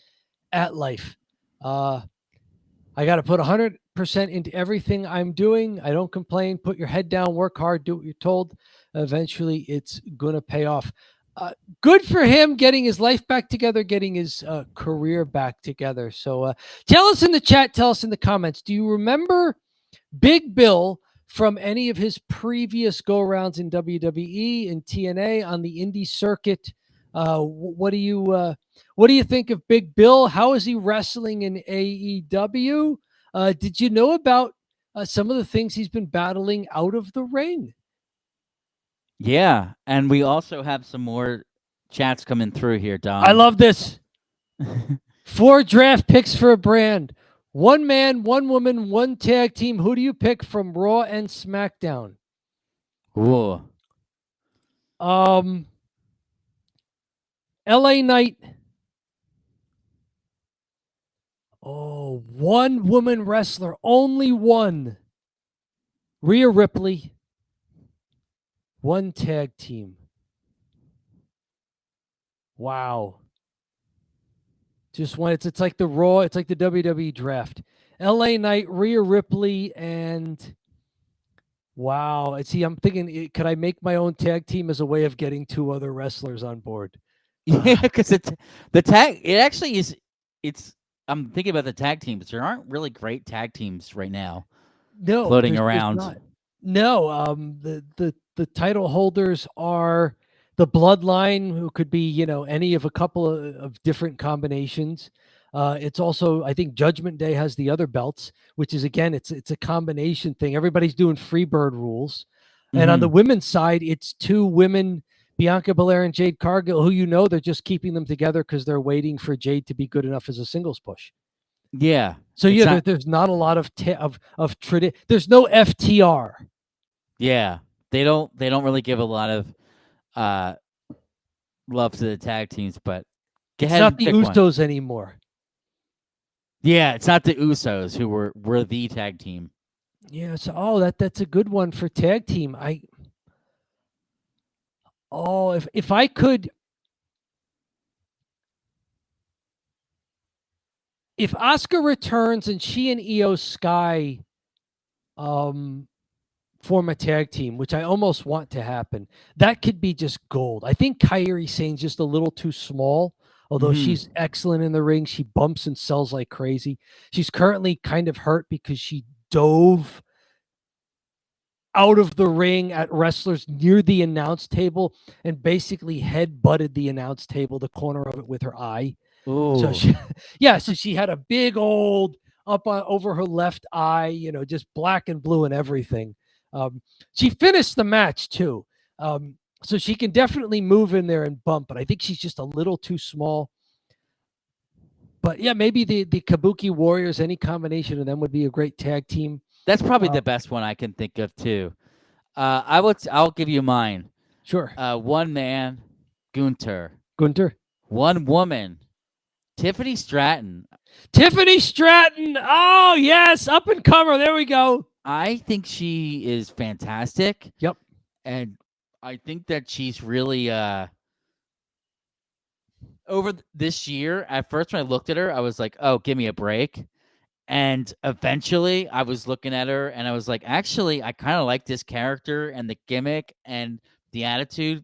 at life. Uh, I got to put 100% into everything I'm doing. I don't complain. Put your head down, work hard, do what you're told. Eventually, it's going to pay off. Good for him getting his life back together, getting his career back together. So tell us in the chat, tell us in the comments. Do you remember Big Bill from any of his previous go rounds in WWE and TNA on the indie circuit? What do you think of Big Bill? How is he wrestling in AEW? Did you know about some of the things he's been battling out of the ring? Yeah, and we also have some more chats coming through here, I Dom. love this. 4 draft picks for a brand. 1 man, 1 woman, 1 tag team. Who do you pick from Raw and SmackDown? Ooh. LA Knight. Oh, 1 woman wrestler, only 1. Rhea Ripley. 1 tag team. Wow. Just one. It's like the Raw. It's like the WWE draft. LA Knight, Rhea Ripley, and wow. See, I'm thinking, could I make my own tag team as a way of getting 2 other wrestlers on board? Yeah, because it's the tag. It actually is. It's. I'm thinking about the tag teams. There aren't really great tag teams right now No, floating there's around. not. No, the title holders are the Bloodline, who could be any of a couple of different combinations. It's also, I think, Judgment Day has the other belts, which is, again, it's a combination thing. Everybody's doing Freebird rules, and on the women's side, it's 2 women, Bianca Belair and Jade Cargill, who they're just keeping them together because they're waiting for Jade to be good enough as a singles push. Yeah. So It's not. there's not a lot of there's no FTR. Yeah, they don't really give a lot of uh love to the tag teams, but go It's ahead not and the pick one. Usos anymore. Yeah, it's not the Usos who were the tag team. Yeah. So, that's a good one for tag team. If I could, if Asuka returns and she and Io Sky um form a tag team, which I almost want to happen, that could be just gold. I think Kairi Sane's just a little too small, although Hmm. she's excellent in the ring. She bumps and sells like crazy. She's currently kind of hurt because she dove out of the ring at wrestlers near the announce table and basically head butted the announce table, the corner of it with her eye. So Ooh. she, yeah, so she had a big old over her left eye, just black and blue and everything. She finished the match too, so she can definitely move in there and bump. But I think she's just a little too small. But yeah, maybe the Kabuki Warriors, any combination of them would be a great tag team. That's probably Uh, the best one I can think of too. I'll give you mine. sure, One man, Gunter. Gunter, One woman, Tiffany Stratton. Tiffany Stratton. Oh yes, up and comer. There we go. I think she is fantastic, Yep. and I think that she's really this year. At first, when I looked at her, I was like, "Oh, give me a break." And eventually, I was looking at her, and I was like, "Actually, I kind of like this character and the gimmick and the attitude."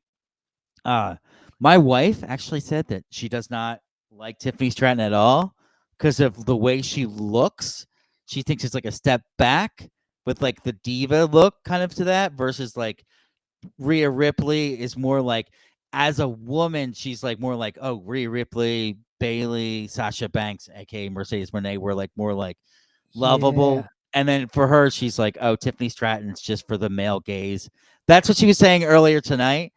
Uh, my wife actually said that she does not like Tiffany Stratton at all because of the way she looks. She thinks it's like a step back with like the diva look kind of to that versus like Rhea Ripley is more like as a woman, she's like more like, oh, Rhea Ripley, Bailey, Sasha Banks, aka Mercedes Moné were like more like lovable. Yeah. And then for her, she's like, oh, Tiffany Stratton's just for the male gaze. That's what she was saying earlier tonight.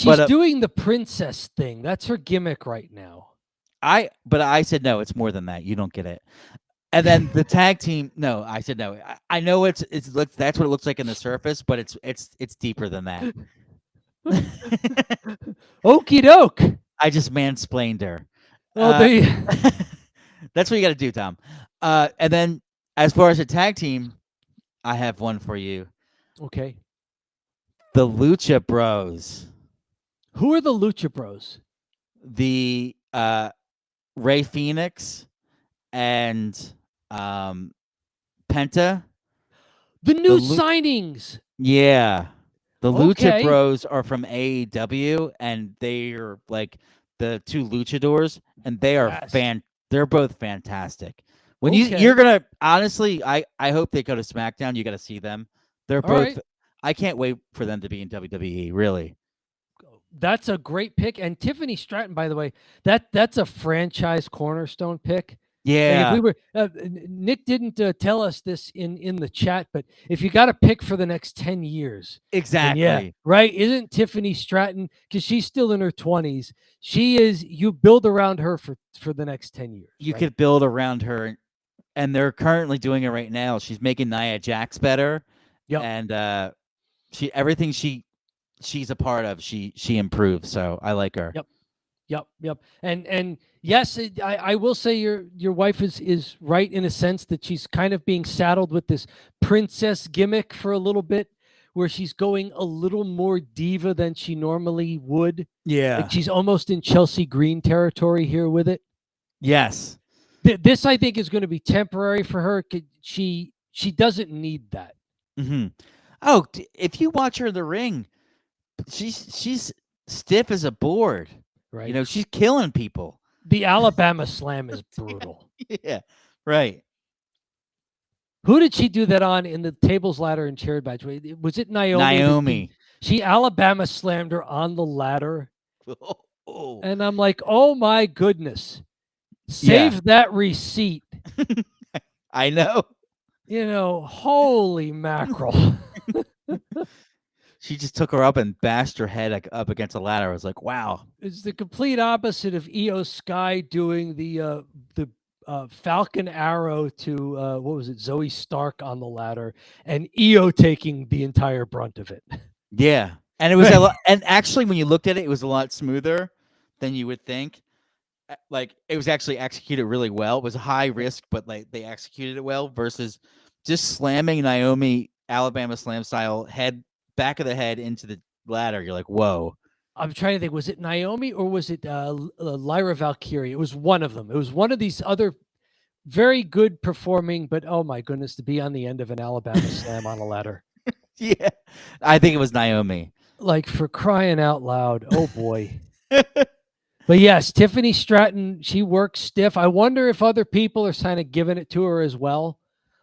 But She's doing the princess thing. That's her gimmick right now. I said no, it's more than that. You don't get it. And then the tag team, no, I said no. I know that's what it looks like in the surface, but it's deeper than that. Okie doke. I just mansplained her. Oh, Uh, they. that's what you got to do, Tom. And then as far as a tag team, I have one for you: Okay. the Lucha Bros, Who are the Lucha Bros? the Ray Phoenix and um, Penta. The The new Lu- signings. Yeah. The Lucha Okay. Bros are from AEW and they're like the two luchadors and they are Yes. they're both fantastic. When you're Okay. going to honestly I hope they go to SmackDown, you got to see them. They're All right. both I can't wait for them to be in WWE, really. That's a great pick. And Tiffany Stratton, by the way, that's a franchise cornerstone pick. Like if we Yeah, were, Nick didn't tell us this in the chat, but if you got a pick for the next 10 years, then yeah, exactly. right. Isn't Tiffany Stratton, because she's still in her 20s? She is. You build around her for the next 10 years, You right? could build around her and they're currently doing it right now. She's making Nia Jax better Yep. and she everything she's a part of, she improves. So I like her. Yep. Yep, yep, and yes, I will say your wife is right in a sense that she's kind of being saddled with this princess gimmick for a little bit, where she's going a little more diva than she normally would. Like Yeah. she's almost in Chelsea Green territory here with it. Yes. This I think is going to be temporary for her. She doesn't need that, Hmm. Oh, if you watch her in the ring, she's stiff as a board. You right? know, she's killing people. The Alabama Slam is brutal. Yeah. Right. Who did she do that on in the tables, ladder, and chair match? Was it Naomi that Naomi. she Alabama slammed her on the ladder? Oh. And I'm like, oh my goodness, Yeah. save that receipt. I know. Holy mackerel. She just took her up and bashed her head up against a ladder. I was like, wow. It's the complete opposite of Io Sky doing the Falcon Arrow to what was it, Zoe Stark on the ladder, and Io taking the entire brunt of it. Yeah. And it was a lot, and actually when you looked at it, it was a lot smoother than you would think. Like it was actually executed really well. It was high Yep. risk, but like they executed it well versus just slamming Naomi Alabama Slam style back of the head into the ladder. You're like, whoa. I'm trying to think. Was it Naomi or was it Lyra Valkyrie? It was one of them. It was one of these other very good performing, but oh my goodness, to be on the end of an Alabama Slam on a ladder. Yeah, I think it was Naomi. Like, for crying out loud. Oh boy. But yes, Tiffany Stratton, she works stiff. I wonder if other people are kind of giving it to her as well,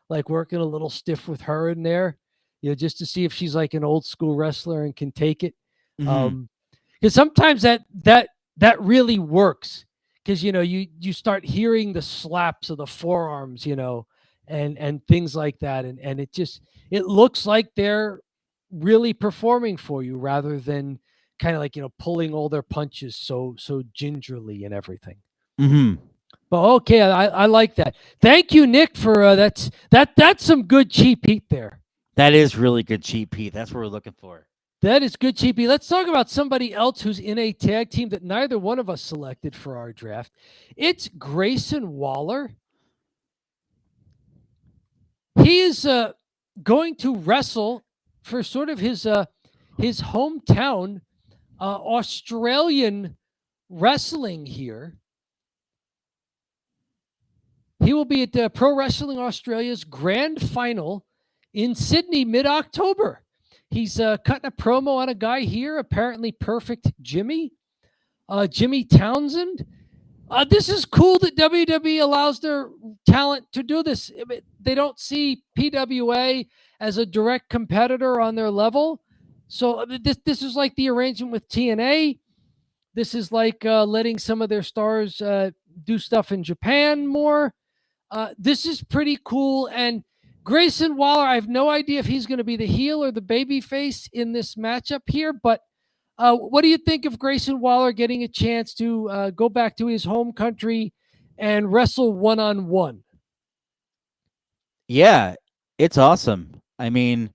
like working a little stiff with her in there, just to see if she's like an old school wrestler and can take it. Mm-hmm. Because sometimes that really works. Because you start hearing the slaps of the forearms, and things like that, and it looks like they're really performing for you rather than kind of like pulling all their punches so gingerly and everything. Mm-hmm. But okay, I like that. Thank you, Nick, for that's some good cheap heat there. That is really good cheap heat. That's what we're looking for. That is good cheap heat. Let's talk about somebody else who's in a tag team that neither one of us selected for our draft. It's Grayson Waller. He is going to wrestle for sort of his hometown Australian wrestling here. He will be at Pro Wrestling Australia's grand final in Sydney mid-October. He's cutting a promo on a guy here, apparently Perfect Jimmy, Jimmy Townsend. This is cool that WWE allows their talent to do this. They don't see PWA as a direct competitor on their level. So this is like the arrangement with TNA. This is like letting some of their stars do stuff in Japan more. This is pretty cool. And Grayson Waller, I have no idea if he's going to be the heel or the baby face in this matchup here, but what do you think of Grayson Waller getting a chance to go back to his home country and wrestle one-on-one? Yeah, it's awesome. I mean,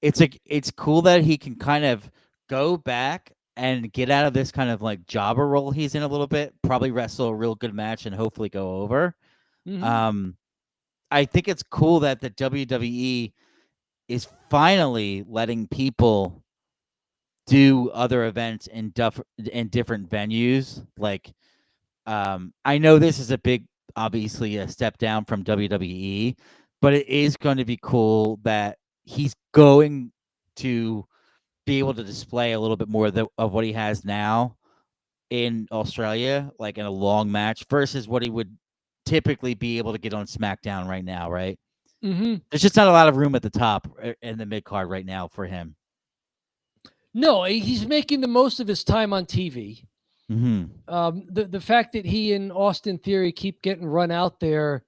it's cool that he can kind of go back and get out of this kind of like jobber role he's in a little bit, probably wrestle a real good match and hopefully go over. Mm-hmm. I think it's cool that the WWE is finally letting people do other events in different venues. Like, I know this is obviously a step down from WWE, but it is going to be cool that he's going to be able to display a little bit more of what he has now in Australia, like in a long match versus what he would typically be able to get on SmackDown right now, right? Mm-hmm. There's just not a lot of room at the top in the mid card right now for him. No, he's making the most of his time on TV. Mm-hmm. The fact that he and Austin Theory keep getting run out there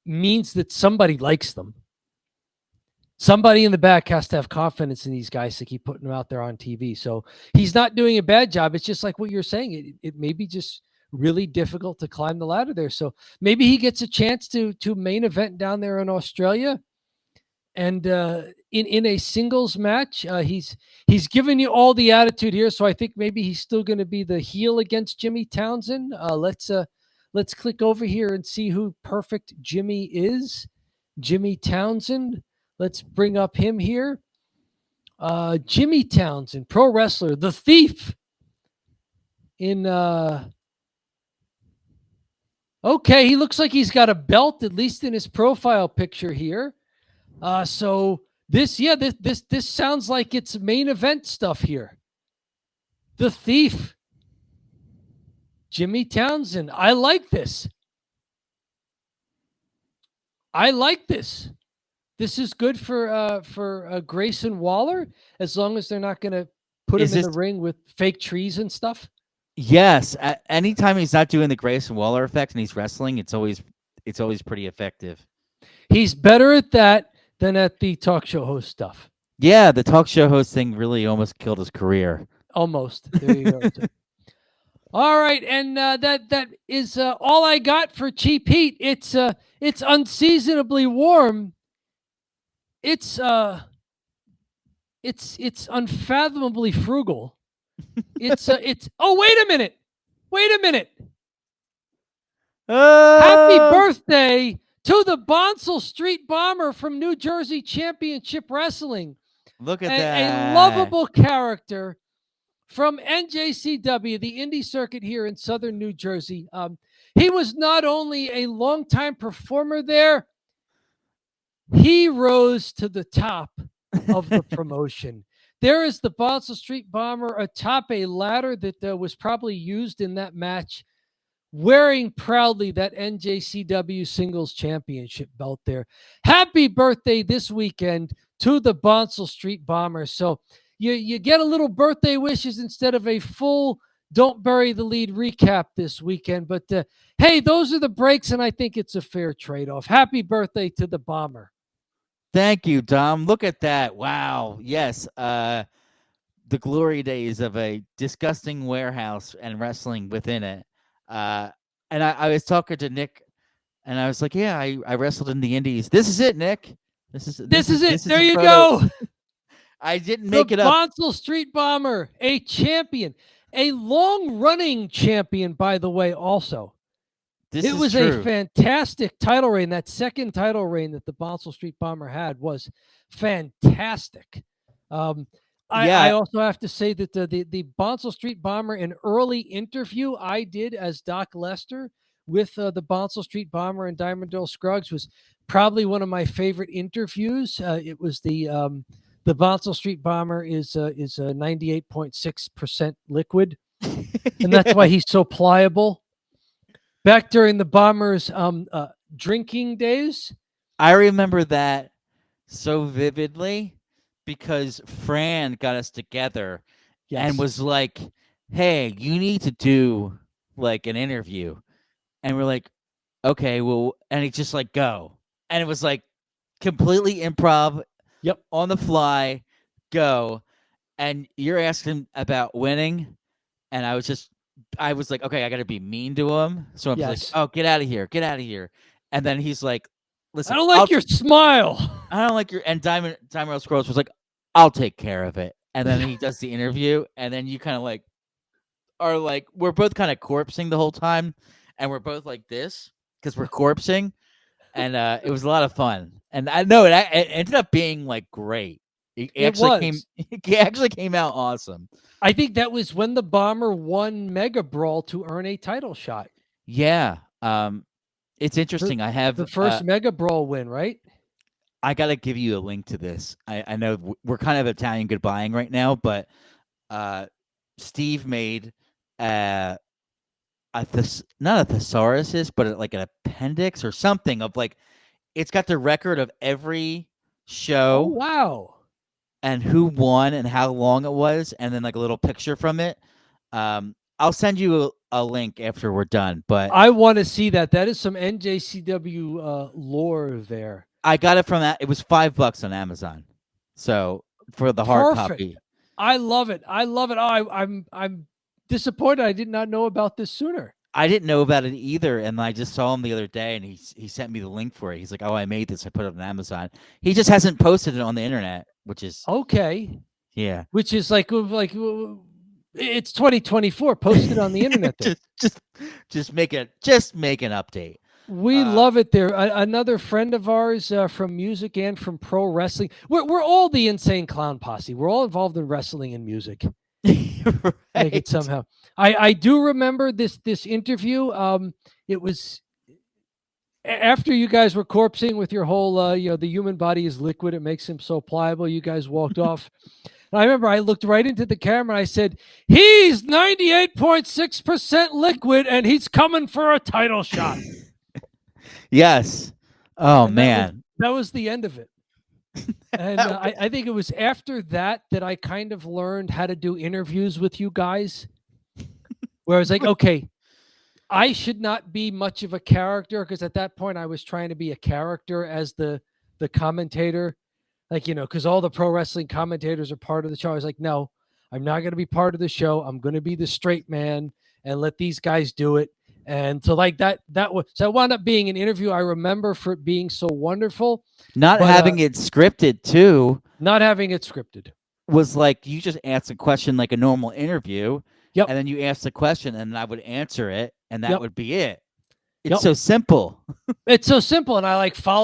means that somebody likes them. Somebody in the back has to have confidence in these guys to keep putting them out there on TV. So he's not doing a bad job. It's just like what you're saying. It may be just really difficult to climb the ladder there. So maybe he gets a chance to main event down there in Australia. And in a singles match, he's giving you all the attitude here. So I think maybe he's still going to be the heel against Jimmy Townsend. Let's click over here and see who Perfect Jimmy is. Jimmy Townsend. Let's bring up him here. Jimmy Townsend, pro wrestler, the Thief. Okay, he looks like he's got a belt, at least in his profile picture here. So this sounds like it's main event stuff here. The Thief, Jimmy Townsend. I like this. This is good for Grayson Waller, as long as they're not going to put him in the ring with fake trees and stuff. Yes, anytime he's not doing the Grayson Waller effect and he's wrestling, it's always pretty effective. He's better at that than at the talk show host stuff. Yeah, the talk show host thing really almost killed his career. Almost. There you go. All right, and that is all I got for cheap heat. It's unseasonably warm. It's unfathomably frugal. It's oh, wait a minute. Happy birthday to the Bonsall Street Bomber from New Jersey Championship Wrestling. Look at a that. lovable character from NJCW, the indie circuit here in southern New Jersey. He was not only a longtime performer there, he rose to the top of the promotion. There is the Bonsall Street Bomber atop a ladder that was probably used in that match, wearing proudly that NJCW Singles Championship belt there. Happy birthday this weekend to the Bonsall Street Bomber. So you get a little birthday wishes instead of a full Don't Bury the Lead recap this weekend. But hey, those are the breaks, and I think it's a fair trade-off. Happy birthday to the Bomber. Thank you, Dom. Look at that. Wow. Yes. The glory days of a disgusting warehouse and wrestling within it. And I was talking to Nick, and I was like, yeah, I wrestled in the indies. This is it, Nick. This is it. There you go. I didn't make it up. The Bonsall Street Bomber, a champion, a long-running champion, by the way, also. It was a fantastic title reign. That second title reign that the Bonsall Street Bomber had was fantastic. I also have to say that the Bonsall Street Bomber, an early interview I did as Doc Lester with the Bonsall Street Bomber and Diamond Earl Scruggs, was probably one of my favorite interviews. It was the Bonsall Street Bomber is a 98.6% liquid, and that's why he's so pliable. Back during the Bombers' drinking days. I remember that so vividly because Fran got us together and was like, hey, you need to do like an interview. And we're like, okay, well, and he just like, go. And it was like completely improv. Yep. On the fly, go. And you're asking about winning. And I was like, okay, I got to be mean to him. So I'm like, oh, get out of here. Get out of here. And then he's like, listen, I don't like your smile. I don't like your, and Diamond Earl Scrolls was like, I'll take care of it. And then he does the interview. And then you kind of like, are like, we're both kind of corpsing the whole time. And we're both like this because we're corpsing. And it was a lot of fun. And I know it ended up being like great. It actually came out awesome. I think that was when the Bomber won Mega Brawl to earn a title shot. Yeah. It's interesting. I have the first Mega Brawl win, right? I got to give you a link to this. I know we're kind of Italian goodbying right now, but Steve made not a thesaurus, but like an appendix or something of like, it's got the record of every show. Oh, wow. And who won and how long it was, and then like a little picture from it. I'll send you a link after we're done. But I want to see that. That is some NJCW lore there. I got it from that. It was $5 on Amazon. So for the hard copy. I love it. I love it. Oh, I'm disappointed I did not know about this sooner. I didn't know about it either, and I just saw him the other day, and he sent me the link for it. He's like, "Oh, I made this. I put it on Amazon." He just hasn't posted it on the internet, which is okay. Yeah, which is like it's 2024. Post it on the internet. just make an update. We love it there. Another friend of ours from music and from pro wrestling. We're all the Insane Clown Posse. We're all involved in wrestling and music. Right. Make it somehow. I do remember this interview. It was after you guys were corpsing with your whole the human body is liquid, it makes him so pliable. You guys walked off. And I remember I looked right into the camera and I said, he's 98.6% liquid and he's coming for a title shot. Yes. Oh, man. That was the end of it. And I think it was after that I kind of learned how to do interviews with you guys, where I was like, okay, I should not be much of a character, because at that point I was trying to be a character as the commentator, like, because all the pro wrestling commentators are part of the show. I was like, no, I'm not going to be part of the show. I'm going to be the straight man and let these guys do it. And so like that wound up being an interview I remember for it being so wonderful. Not having it scripted too. Not having it scripted. Was like, you just ask a question like a normal interview. Yep. And then you ask the question and I would answer it and that would be it. It's Yep. so simple. It's so simple, and I like follow